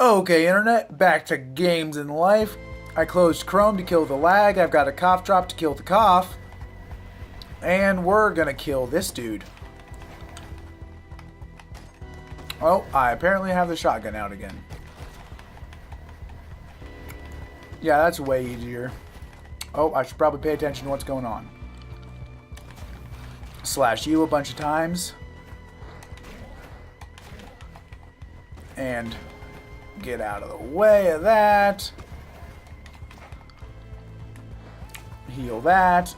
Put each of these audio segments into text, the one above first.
Okay, Internet, back to games and life. I closed Chrome to kill the lag. I've got a cough drop to kill the cough. And we're gonna kill this dude. Oh, I apparently have the shotgun out again. Yeah, that's way easier. Oh, I should probably pay attention to what's going on. Slash you a bunch of times. And get out of the way of that. Heal that.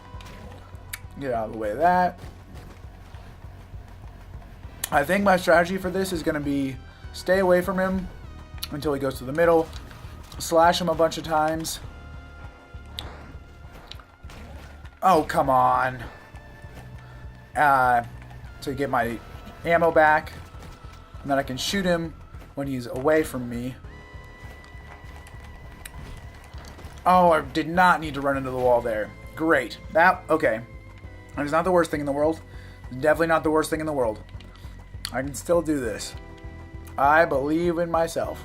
Get out of the way of that. I think my strategy for this is going to be stay away from him until he goes to the middle. Slash him a bunch of times. Oh, come on. To get my ammo back. And then I can shoot him when he's away from me. Oh, I did not need to run into the wall there. Great. Okay. That is not the worst thing in the world. Definitely not the worst thing in the world. I can still do this. I believe in myself.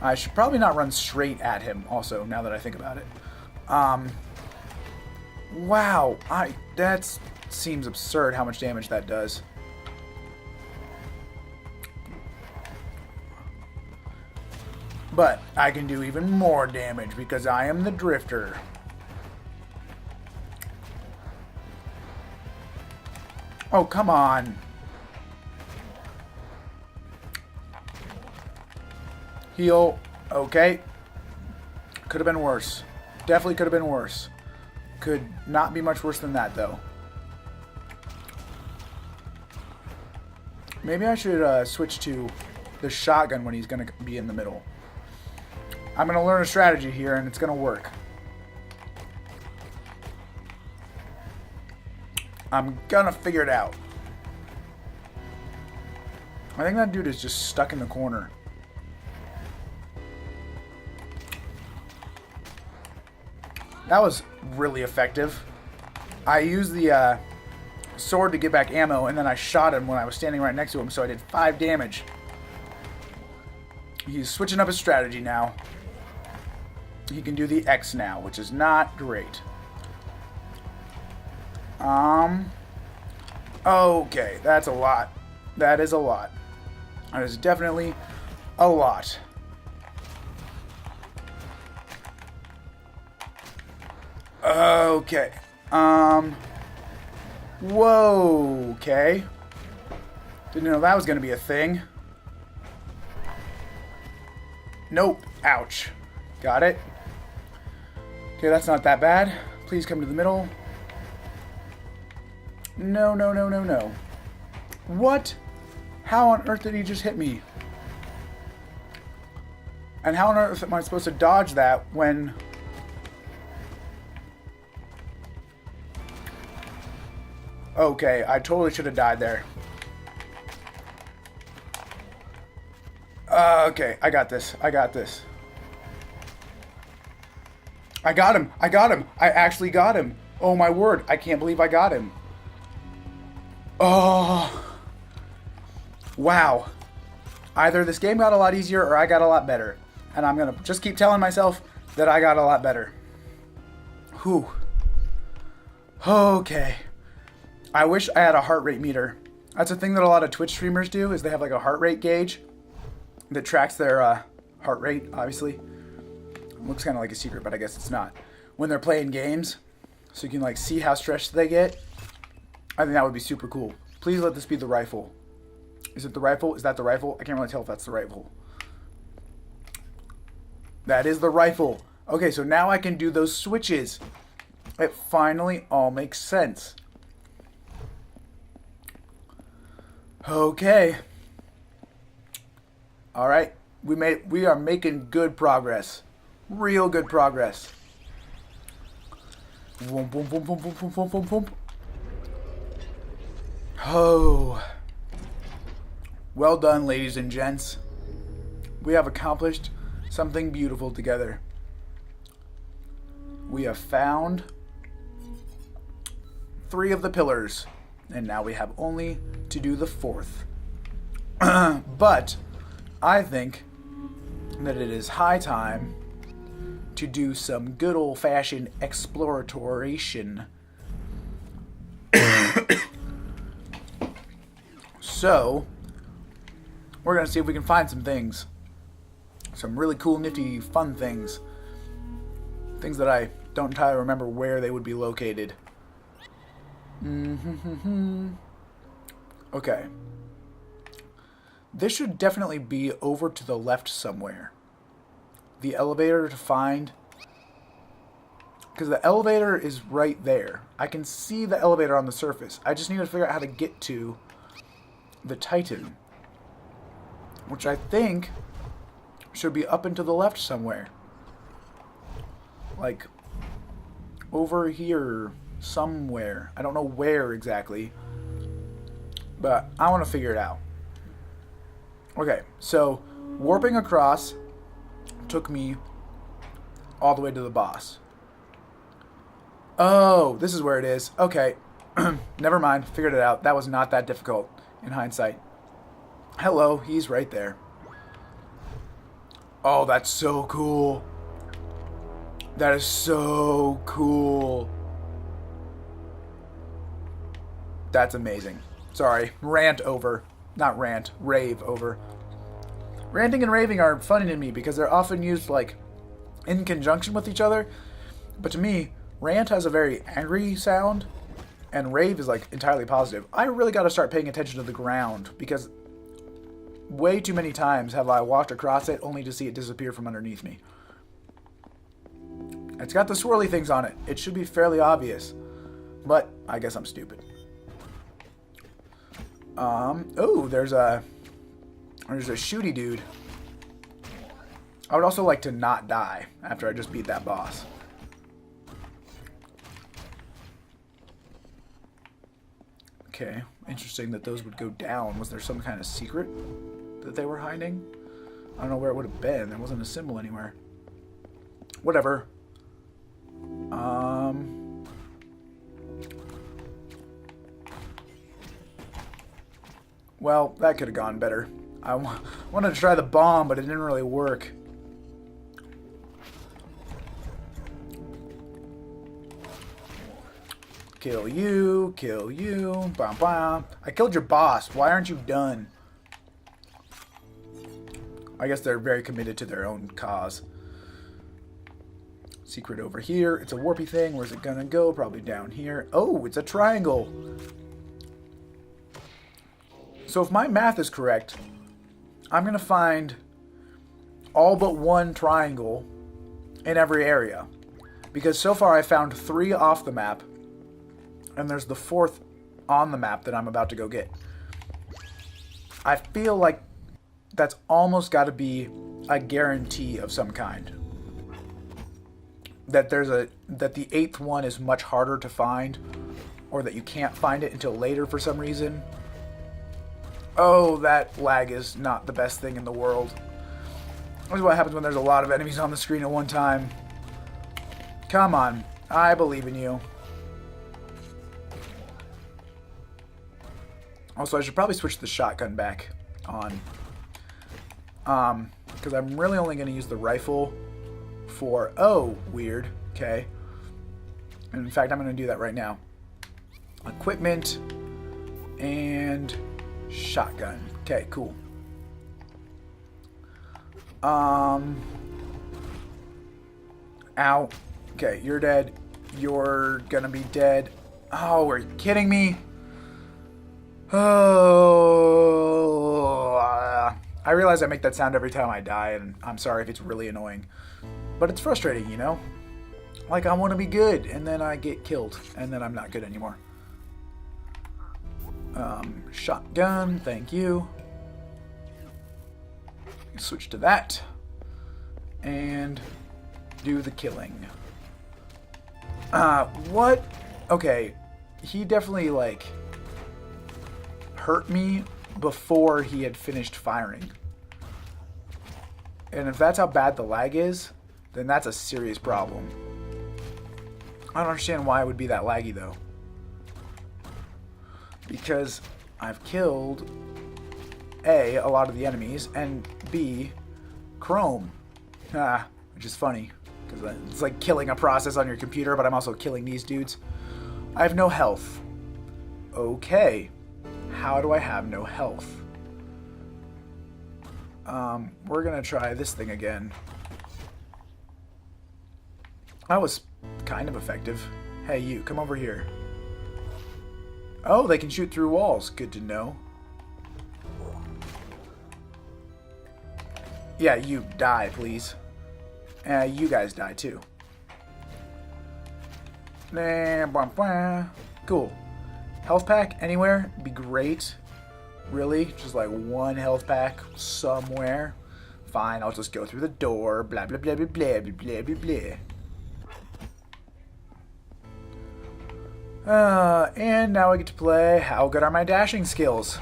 I should probably not run straight at him also, now that I think about it. Wow. That seems absurd how much damage that does. But I can do even more damage because I am the Drifter. Oh, come on. Heal. Okay. Could have been worse. Definitely could have been worse. Could not be much worse than that, though. Maybe I should switch to the shotgun when he's going to be in the middle. I'm going to learn a strategy here, and it's going to work. I'm going to figure it out. I think that dude is just stuck in the corner. That was really effective. I used the sword to get back ammo, and then I shot him when I was standing right next to him, so I did 5 damage. He's switching up his strategy now. He can do the X now, which is not great. Okay, that's a lot. That is a lot. That is definitely a lot. Okay. Whoa. Okay. Didn't know that was going to be a thing. Nope. Ouch. Got it. Okay, that's not that bad. Please come to the middle. No, no, no, no, no. What? How on earth did he just hit me? And how on earth am I supposed to dodge that when... Okay, I totally should have died there. Okay, I got this. I got this. I got him. I got him. I actually got him. Oh my word. I can't believe I got him. Oh. Wow. Either this game got a lot easier or I got a lot better. And I'm going to just keep telling myself that I got a lot better. Whew. Okay. I wish I had a heart rate meter. That's a thing that a lot of Twitch streamers do, is they have like a heart rate gauge that tracks their heart rate, obviously. It looks kind of like a secret, but I guess it's not. When they're playing games, so you can like see how stressed they get. I think that would be super cool. Please let this be the rifle. Is it the rifle? Is that the rifle? I can't really tell if that's the rifle. That is the rifle. Okay, so now I can do those switches. It finally all makes sense. Okay. All right. We are making good progress. Real good progress. Boom, boom, boom, boom, boom, boom, boom, boom, boom. Oh. Well done, ladies and gents. We have accomplished something beautiful together. We have found 3 of the pillars And now we have only to do the 4th. But I think that it is high time to do some good old-fashioned exploration. So, we're going to see if we can find some things. Some really cool, nifty, fun things. Things that I don't entirely remember where they would be located. Okay. This should definitely be over to the left somewhere. The elevator to find... Because the elevator is right there. I can see the elevator on the surface. I just need to figure out how to get to the Titan. Which I think should be up and to the left somewhere. Like, over here somewhere. I don't know where exactly. But I want to figure it out. Okay, so warping across took me all the way to the boss. Oh, this is where it is. Okay. Never mind. Figured it out. That was not that difficult in hindsight. Hello, he's right there. Oh, that's so cool. That is so cool. That's amazing. Sorry, rant over. Not rant, rave over. Ranting and raving are funny to me because they're often used like in conjunction with each other. But to me, rant has a very angry sound and rave is like entirely positive. I really got to start paying attention to the ground because way too many times have I walked across it only to see it disappear from underneath me. It's got the swirly things on it. It should be fairly obvious. But I guess I'm stupid. Oh, there's a shooty dude. I would also like to not die after I just beat that boss. Okay, interesting that those would go down. Was there some kind of secret that they were hiding? I don't know where it would have been. There wasn't a symbol anywhere. Whatever. Well, that could have gone better. I wanted to try the bomb, but it didn't really work. Kill you, kill you. Bam, bam. I killed your boss. Why aren't you done? I guess they're very committed to their own cause. Secret over here. It's a warpy thing. Where's it gonna go? Probably down here. Oh, it's a triangle. So if my math is correct, I'm gonna find all but one triangle in every area. Because so far I found 3 off the map, and there's the 4th on the map that I'm about to go get. I feel like that's almost got to be a guarantee of some kind. That that the 8th one is much harder to find, or that you can't find it until later for some reason. Oh, that lag is not the best thing in the world. This is what happens when there's a lot of enemies on the screen at one time. Come on, I believe in you. Also, I should probably switch the shotgun back on. Because I'm really only going to use the rifle for... Oh, weird. Okay. And in fact, I'm going to do that right now. Equipment and shotgun. Okay, cool. Ow. Okay, you're dead. You're gonna be dead. Oh, are you kidding me? Oh, I realize I make that sound every time I die, and I'm sorry if it's really annoying. But it's frustrating, you know? Like, I want to be good, and then I get killed, and then I'm not good anymore. Shotgun, thank you. Switch to that. And do the killing. What? Okay, he definitely, like, hurt me before he had finished firing. And if that's how bad the lag is, then that's a serious problem. I don't understand why it would be that laggy, though. because I've killed A, a lot of the enemies, and B, Chrome. Which is funny, because it's like killing a process on your computer, but I'm also killing these dudes. I have no health. Okay. How do I have no health? We're gonna try this thing again. That was kind of effective. Hey, you, come over here. Oh, they can shoot through walls. Good to know. Yeah, you die, please. You guys die, too. Cool. Health pack anywhere? Be great. Really? Just like one health pack somewhere? Fine, I'll just go through the door. Blah, blah, blah, blah, blah, blah, blah, blah. And now I get to play How Good Are My Dashing Skills?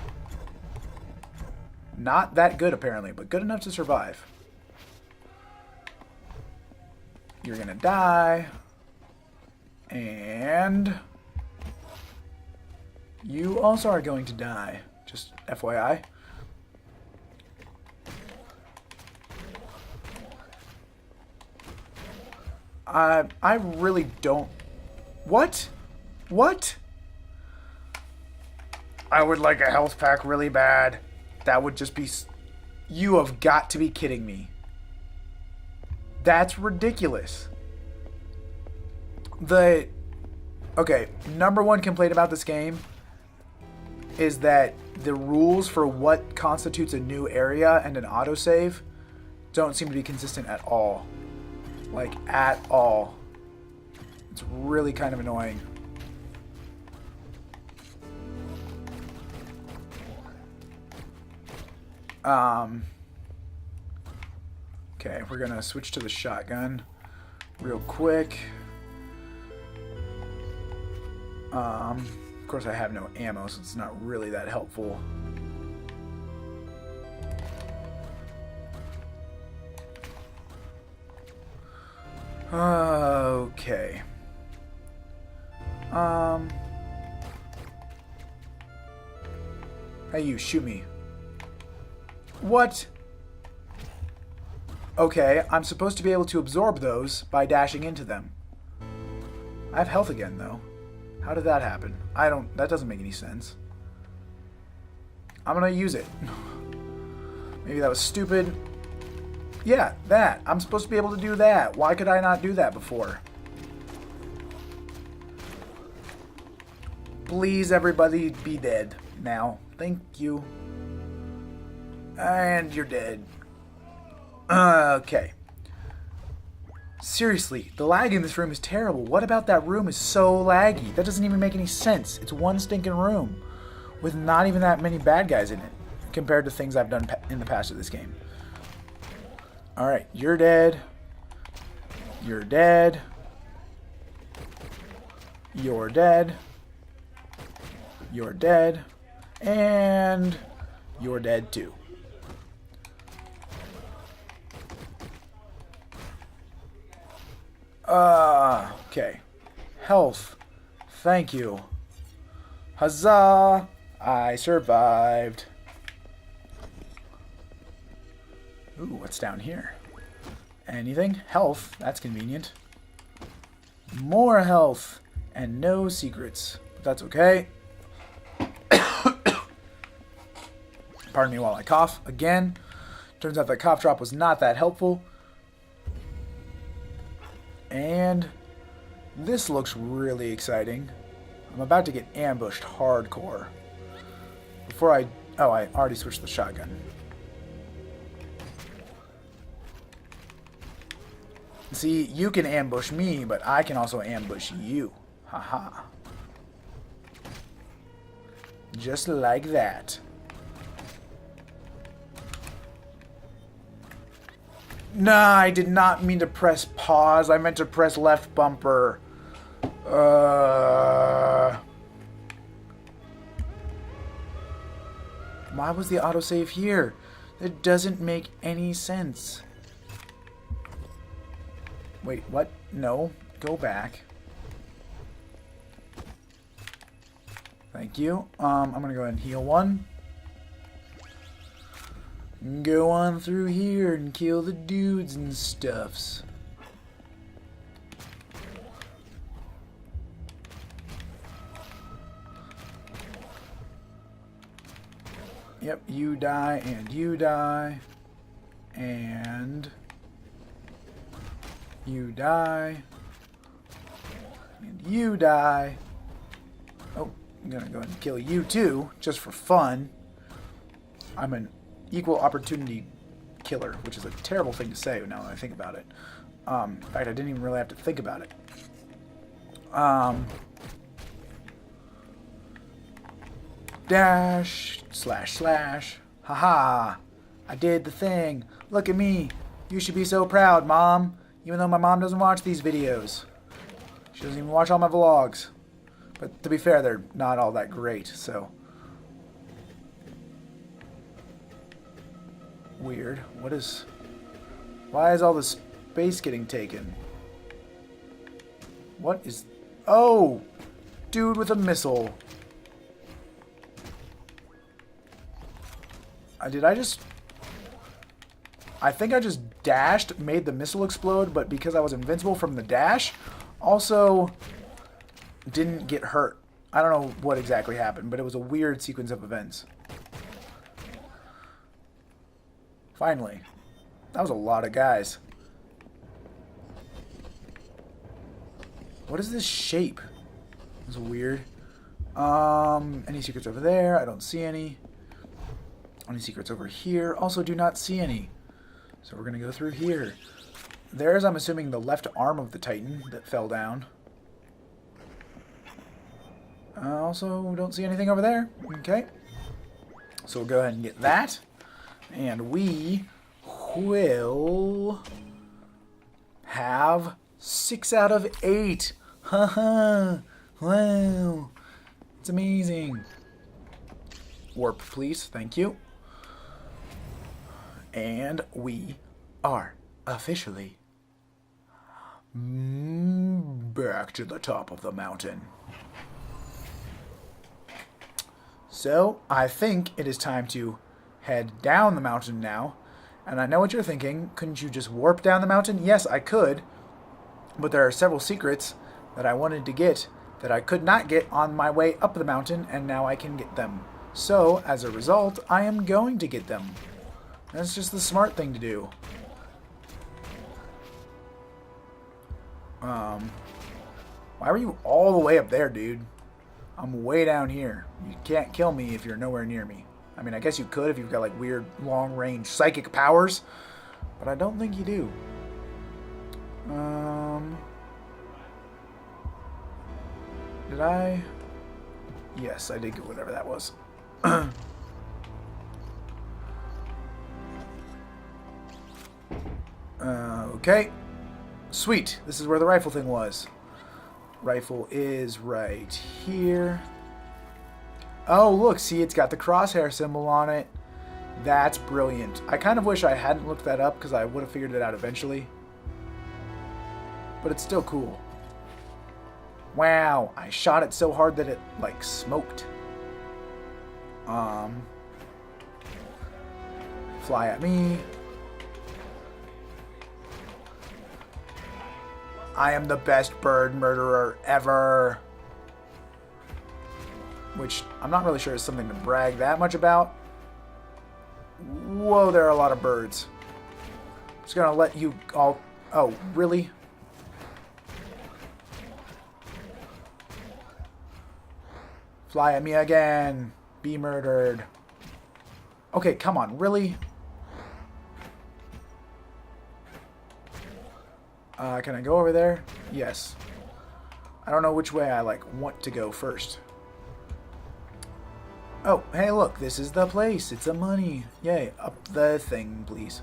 Not that good, apparently, but good enough to survive. You're gonna die. And you also are going to die. Just FYI. I really don't... What? What? I would like a health pack really bad. That would just be... You have got to be kidding me. That's ridiculous. Okay, number one complaint about this game is that the rules for what constitutes a new area and an autosave don't seem to be consistent at all. Like, at all. It's really kind of annoying. Okay, we're gonna switch to the shotgun real quick. Of course I have no ammo, so it's not really that helpful. Okay. Hey, you, shoot me. What? Okay, I'm supposed to be able to absorb those by dashing into them. I have health again, though. How did that happen? That doesn't make any sense. I'm gonna use it. Maybe that was stupid. Yeah, that. I'm supposed to be able to do that. Why could I not do that before? Please, everybody, be dead now. Thank you. And you're dead. Okay. Seriously, the lag in this room is terrible. What about that room is so laggy? That doesn't even make any sense. It's one stinking room with not even that many bad guys in it compared to things I've done in the past of this game. Alright, you're dead. You're dead. You're dead. You're dead. And you're dead too. Okay. Health. Thank you. Huzzah! I survived. Ooh, what's down here? Anything? Health. That's convenient. More health. And no secrets. But that's okay. Pardon me while I cough. Again. Turns out that cough drop was not that helpful. And this looks really exciting. I'm about to get ambushed hardcore. Before I already switched the shotgun. See, you can ambush me, but I can also ambush you. Haha. Just like that. Nah, I did not mean to press pause. I meant to press left bumper. Why was the autosave here? That doesn't make any sense. Wait, what? No. Go back. Thank you. I'm going to go ahead and heal one. Go on through here and kill the dudes and stuffs. Yep, you die and you die. And you die. And you die. Oh, I'm going to go ahead and kill you too, just for fun. I'm an equal opportunity killer, which is a terrible thing to say now that I think about it. In fact, I didn't even really have to think about it. Dash, slash, slash. Haha, I did the thing. Look at me. You should be so proud, Mom. Even though my mom doesn't watch these videos. She doesn't even watch all my vlogs. But to be fair, they're not all that great, so. Weird. Why is all the space getting taken? What is... Oh! Dude with a missile. I think I just dashed, made the missile explode, but because I was invincible from the dash, also didn't get hurt. I don't know what exactly happened, but it was a weird sequence of events. Finally. That was a lot of guys. What is this shape? It's weird. Any secrets over there? I don't see any. Any secrets over here? Also do not see any. So we're going to go through here. There's, I'm assuming, the left arm of the Titan that fell down. Also don't see anything over there. Okay. So we'll go ahead and get that. And we will have 6 out of 8. Haha. Wow. It's amazing. Warp, please. Thank you. And we are officially back to the top of the mountain. So, I think it is time to head down the mountain now. And I know what you're thinking. Couldn't you just warp down the mountain? Yes, I could. But there are several secrets that I wanted to get that I could not get on my way up the mountain, and now I can get them. So, as a result, I am going to get them. That's just the smart thing to do. Why were you all the way up there, dude? I'm way down here. You can't kill me if you're nowhere near me. I mean, I guess you could if you've got like weird long-range psychic powers, but I don't think you do. Did I? Yes, I did get whatever that was. Okay. Sweet. This is where the rifle thing was. Rifle is right here. Oh, look. See, it's got the crosshair symbol on it. That's brilliant. I kind of wish I hadn't looked that up because I would have figured it out eventually. But it's still cool. Wow. I shot it so hard that it, like, smoked. Fly at me. I am the best bird murderer ever. Which I'm not really sure is something to brag that much about. Whoa, there are a lot of birds. I'm just gonna let you all... Oh, really? Fly at me again. Be murdered. Okay, come on, really? Can I go over there? Yes. I don't know which way I, like, want to go first. Oh, hey, look, this is the place. It's a money. Yay, up the thing, please.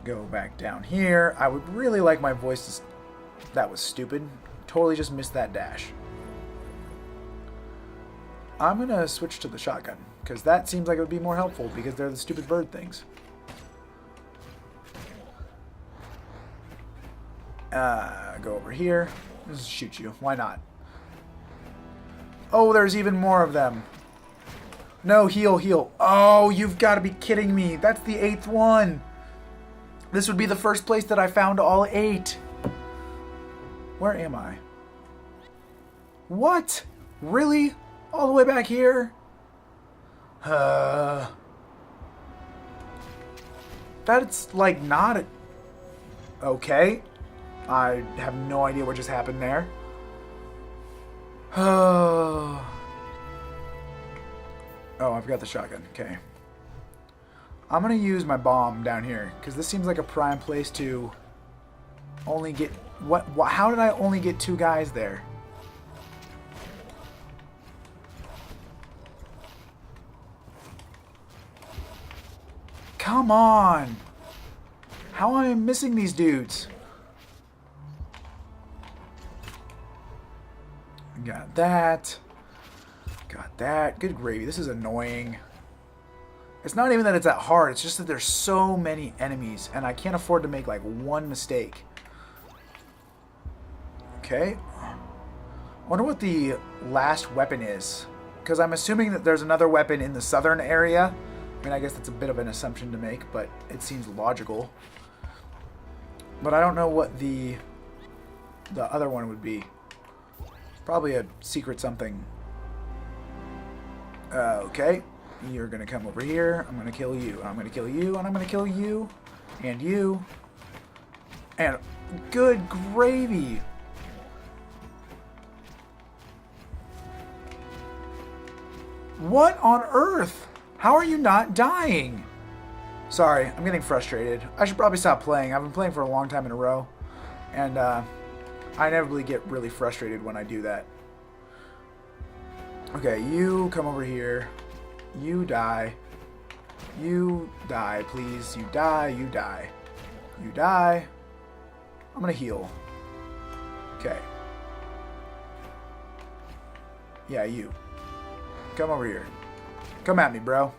Go back down here. I would really like my voice to... That was stupid. Totally just missed that dash. I'm going to switch to the shotgun, because that seems like it would be more helpful, because they're the stupid bird things. Go over here. Just shoot you. Why not? Oh, there's even more of them. No, heal, heal. Oh, you've got to be kidding me. That's the 8th one. This would be the first place that I found all 8. Where am I? What? Really? All the way back here? That's like not... Okay. I have no idea what just happened there. Oh, I've got the shotgun. Okay. I'm going to use my bomb down here, because this seems like a prime place to only get... What? How did I only get 2 guys there? Come on! How am I missing these dudes? Got that. Got that. Good gravy. This is annoying. It's not even that it's that hard. It's just that there's so many enemies, and I can't afford to make like one mistake. Okay. I wonder what the last weapon is, because I'm assuming that there's another weapon in the southern area. I mean, I guess that's a bit of an assumption to make, but it seems logical. But I don't know what the other one would be. Probably a secret something. Okay. You're going to come over here. I'm going to kill you. I'm going to kill you. And I'm going to kill you. And you. And good gravy. What on earth? How are you not dying? Sorry, I'm getting frustrated. I should probably stop playing. I've been playing for a long time in a row. And I inevitably get really frustrated when I do that. Okay, you come over here. You die. You die, please. You die, you die. You die. I'm gonna heal. Okay. Yeah, you. Come over here. Come at me, bro.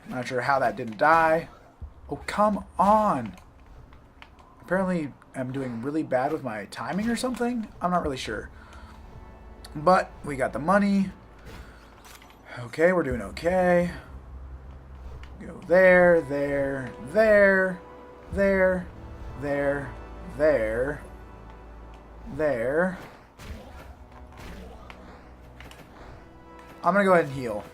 Not sure how that didn't die. Oh, come on. Apparently, I'm doing really bad with my timing or something. I'm not really sure. But we got the money. Okay, we're doing okay. Go there, there, there, there, there, there, there. I'm going to go ahead and heal.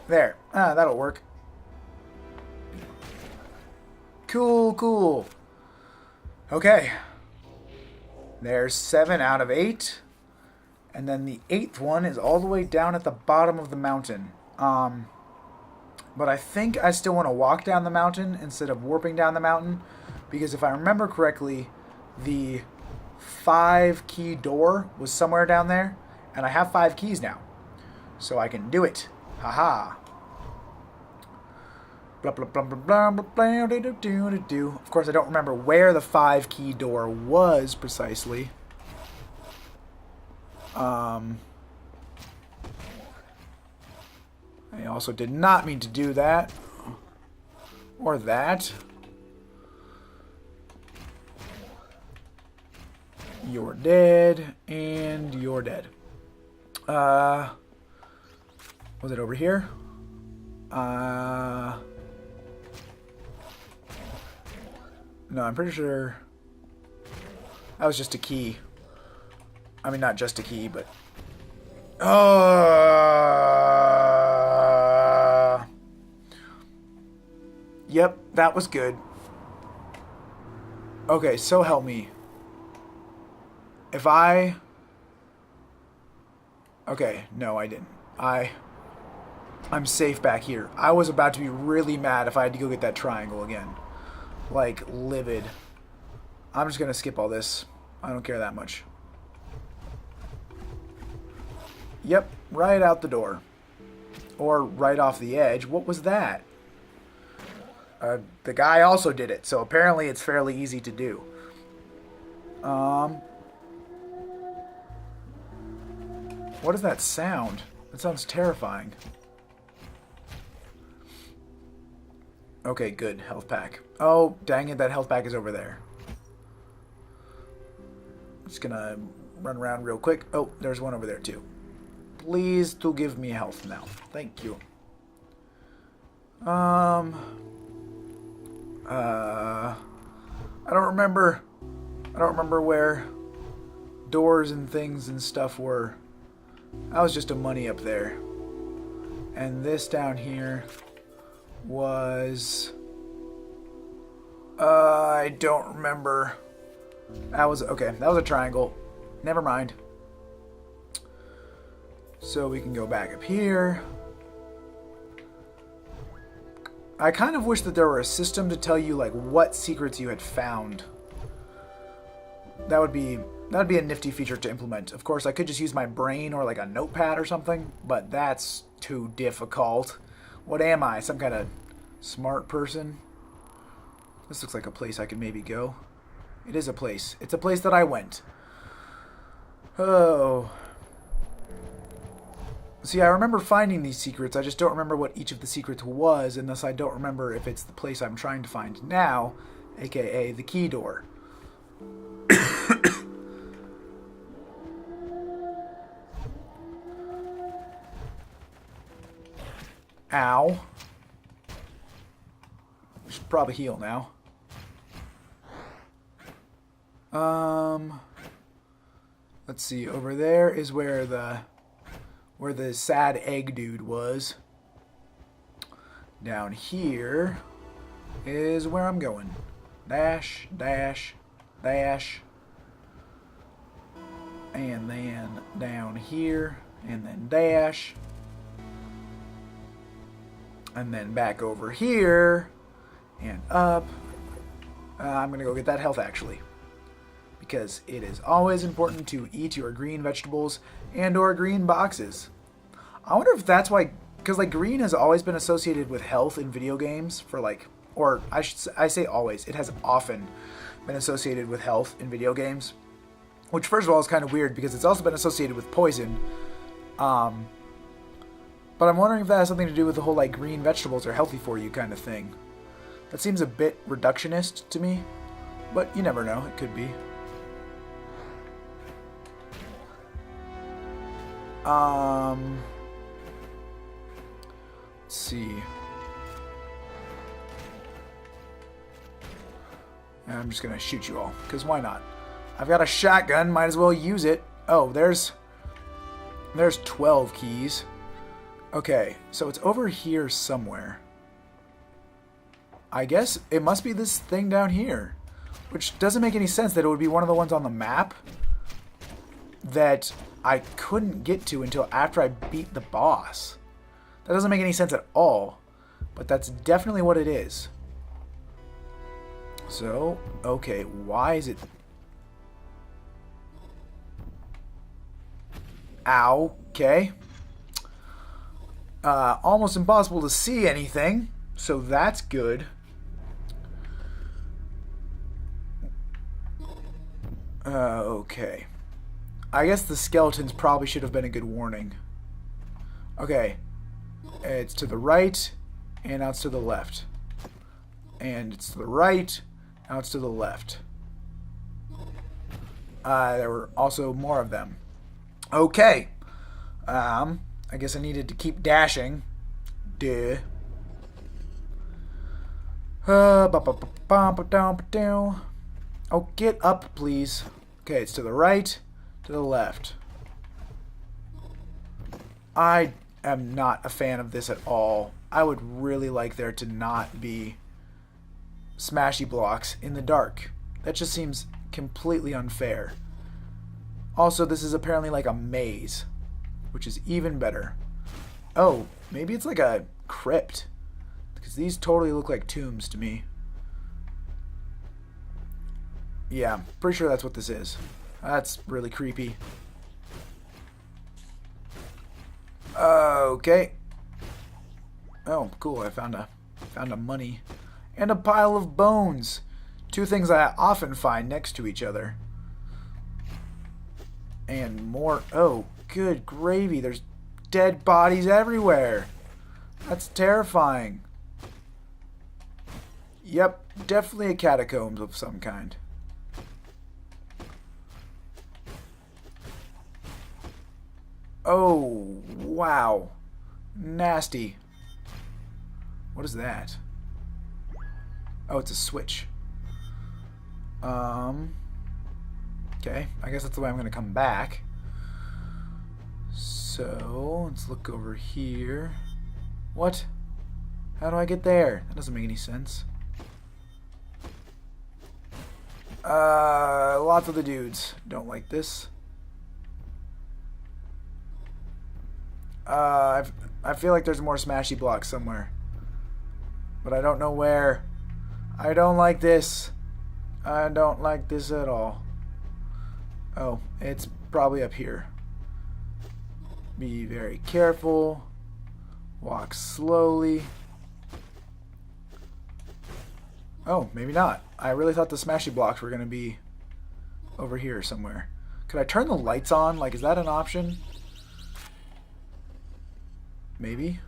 There. That'll work. Cool, cool. Okay. There's 7 out of 8. And then the 8th one is all the way down at the bottom of the mountain. But I think I still want to walk down the mountain instead of warping down the mountain. Because if I remember correctly, the 5 key door was somewhere down there. And I have 5 keys now. So I can do it. Haha. Blah, blah, blah, blah, blah, blah, blah, do, do, do, do. Of course, I don't remember where the 5 key door was precisely. I also did not mean to do that. Or that. You're dead. And you're dead. Was it over here? No, I'm pretty sure that was just a key. I mean, not just a key, but... Yep, that was good. Okay, so help me. If I... Okay, no, I didn't. I'm safe back here. I was about to be really mad if I had to go get that triangle again. Like, livid. I'm just gonna skip all this. I don't care that much. Yep, right out the door. Or right off the edge. What was that? The guy also did it, so apparently it's fairly easy to do. What is that sound? That sounds terrifying. Okay, good. Health pack. Oh, dang it. That health pack is over there. Just gonna run around real quick. Oh, there's one over there too. Please to give me health now. Thank you. I don't remember. I don't remember where doors and things and stuff were. That was just a money up there. And this down here was... I don't remember. That was... Okay, that was a triangle. Never mind. So we can go back up here. I kind of wish that there were a system to tell you, like, what secrets you had found. That'd be a nifty feature to implement. Of course, I could just use my brain or, like, a notepad or something, but that's too difficult. What am I? Some kind of smart person? This looks like a place I could maybe go. It is a place. It's a place that I went. Oh. See, I remember finding these secrets. I just don't remember what each of the secrets was, and thus I don't remember if it's the place I'm trying to find now, aka the key door. Ow. Should probably heal now. Let's see. Over there is where the sad egg dude was. Down here is where I'm going. Dash, dash, dash. And then down here, and then dash. And then back over here, and up. I'm going to go get that health, actually. Because it is always important to eat your green vegetables and or green boxes. I wonder if that's why, because like green has always been associated with health in video games for like, or I say always, it has often been associated with health in video games. Which first of all is kind of weird because it's also been associated with poison. But I'm wondering if that has something to do with the whole like green vegetables are healthy for you kind of thing. That seems a bit reductionist to me, but you never know, it could be. Let's see. I'm just gonna shoot you all, because why not? I've got a shotgun, might as well use it. Oh, there's 12 keys. Okay, so it's over here somewhere. I guess it must be this thing down here, which doesn't make any sense that it would be one of the ones on the map that I couldn't get to until after I beat the boss. That doesn't make any sense at all, but that's definitely what it is. So, okay, why is it... Ow, okay. Almost impossible to see anything, so that's good. Okay. I guess the skeletons probably should have been a good warning. Okay. It's to the right, and now it's to the left. And it's to the right, now it's to the left. There were also more of them. Okay. I guess I needed to keep dashing. Duh. Oh, get up, please. Okay, it's to the right, to the left. I am not a fan of this at all. I would really like there to not be smashy blocks in the dark. That just seems completely unfair. Also, this is apparently like a maze, which is even better. Oh, maybe it's like a crypt, because these totally look like tombs to me. Yeah, pretty sure that's what this is. That's really creepy. Okay. Oh, cool. I found a money and a pile of bones. Two things I often find next to each other. And more. Oh, good gravy. There's dead bodies everywhere. That's terrifying. Yep, definitely a catacombs of some kind. Oh, wow. Nasty. What is that? Oh, it's a switch. Okay, I guess that's the way I'm going to come back. So, let's look over here. What? How do I get there? That doesn't make any sense. Lots of the dudes don't like this. I feel like there's more smashy blocks somewhere. But I don't know where. I don't like this. I don't like this at all. Oh, it's probably up here. Be very careful. Walk slowly. Oh, maybe not. I really thought the smashy blocks were going to be over here somewhere. Could I turn the lights on? Like, is that an option? Maybe.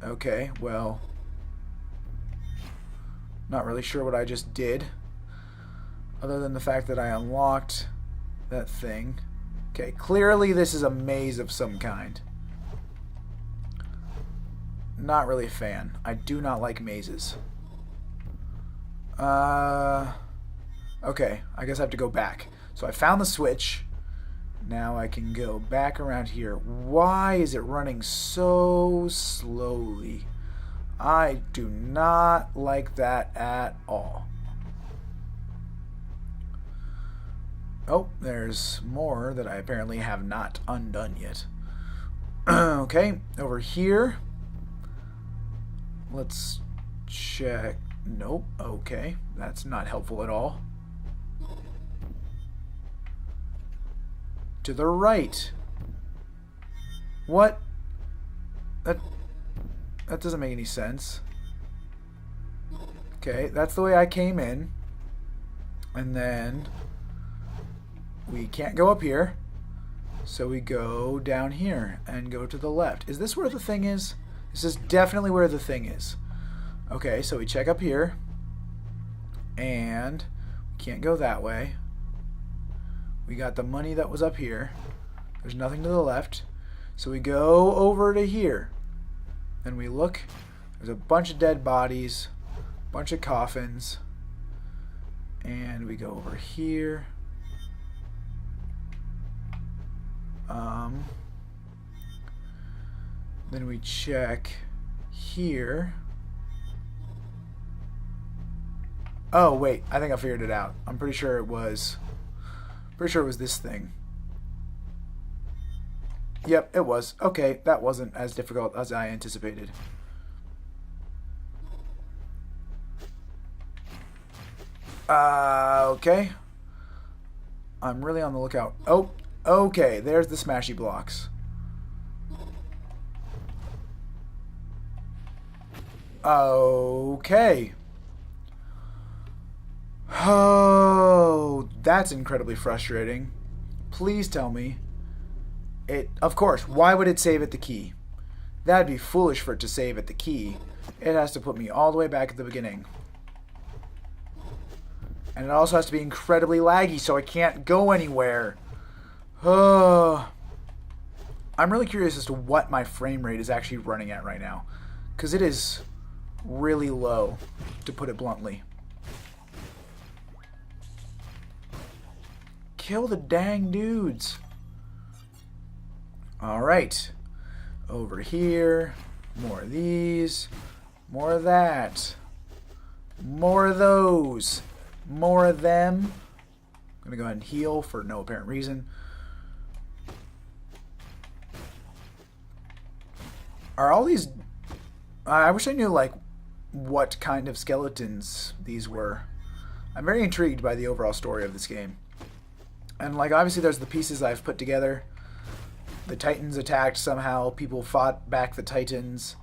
Okay, well, not really sure what I just did, other than the fact that I unlocked that thing. Okay, clearly this is a maze of some kind. Not really a fan. I do not like mazes. Okay, I guess I have to go back. So I found the switch. Now I can go back around here. Why is it running so slowly? I do not like that at all. Oh, there's more that I apparently have not undone yet. Okay, over here. Let's check. Nope. Okay, that's not helpful at all. To the right. What? That doesn't make any sense. Okay, that's the way I came in. And then we can't go up here. So we go down here and go to the left. Is this where the thing is? This is definitely where the thing is. Okay, so we check up here. And we can't go that way. We got the money that was up here. There's nothing to the left. So we go over to here. And we look. There's a bunch of dead bodies. A bunch of coffins. And we go over here. Then we check here. Oh, wait. I think I figured it out. I'm pretty sure it was... Pretty sure it was this thing. Yep, it was. Okay, that wasn't as difficult as I anticipated. Okay. I'm really on the lookout. Oh, okay. There's the smashy blocks. Okay. Oh, that's incredibly frustrating. Please tell me. Of course, why would it save at the key? That'd be foolish for it to save at the key. It has to put me all the way back at the beginning. And it also has to be incredibly laggy, so I can't go anywhere. Oh. I'm really curious as to what my frame rate is actually running at right now. Because it is really low, to put it bluntly. Kill the dang dudes. Alright. Over here. More of these. More of that. More of those. More of them. I'm going to go ahead and heal for no apparent reason. Are all these... I wish I knew, like, what kind of skeletons these were. I'm very intrigued by the overall story of this game. And, like, obviously there's the pieces I've put together. The Titans attacked somehow. People fought back the Titans.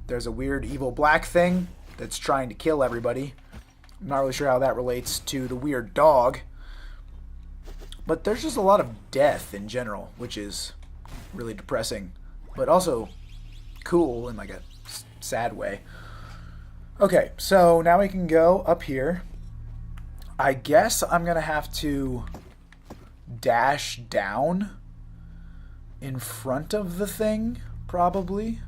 There's a weird evil black thing that's trying to kill everybody. I'm not really sure how that relates to the weird dog. But there's just a lot of death in general, which is really depressing. But also cool in, like, a sad way. Okay, so now we can go up here. I guess I'm going to have to dash down in front of the thing, probably.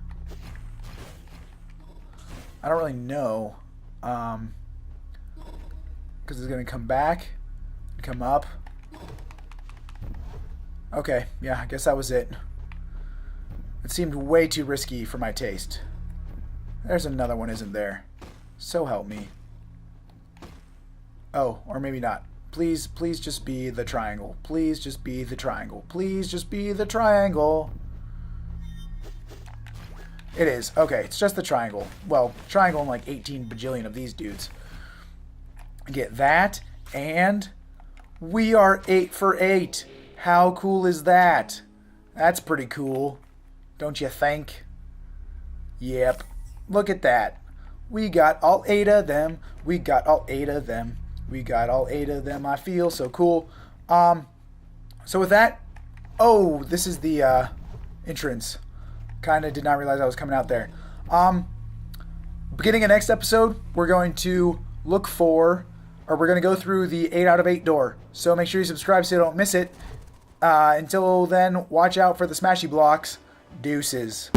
I don't really know. Because it's going to come back, come up. Okay, yeah, I guess that was it. It seemed way too risky for my taste. There's another one, isn't there? So help me. Oh, or maybe not. Please, please just be the triangle. Please just be the triangle. Please just be the triangle. It is. Okay, it's just the triangle. Well, triangle and like 18 bajillion of these dudes. Get that, and we are 8 for 8. How cool is that? That's pretty cool. Don't you think? Yep. Look at that. We got all 8 of them. We got all 8 of them. We got all 8 of them. I feel so cool. So with that, oh, this is the entrance. Kind of did not realize I was coming out there. Beginning of next episode, we're going to look for, or we're going to go through the 8 out of 8 door. So make sure you subscribe so you don't miss it. Until then, watch out for the smashy blocks. Deuces.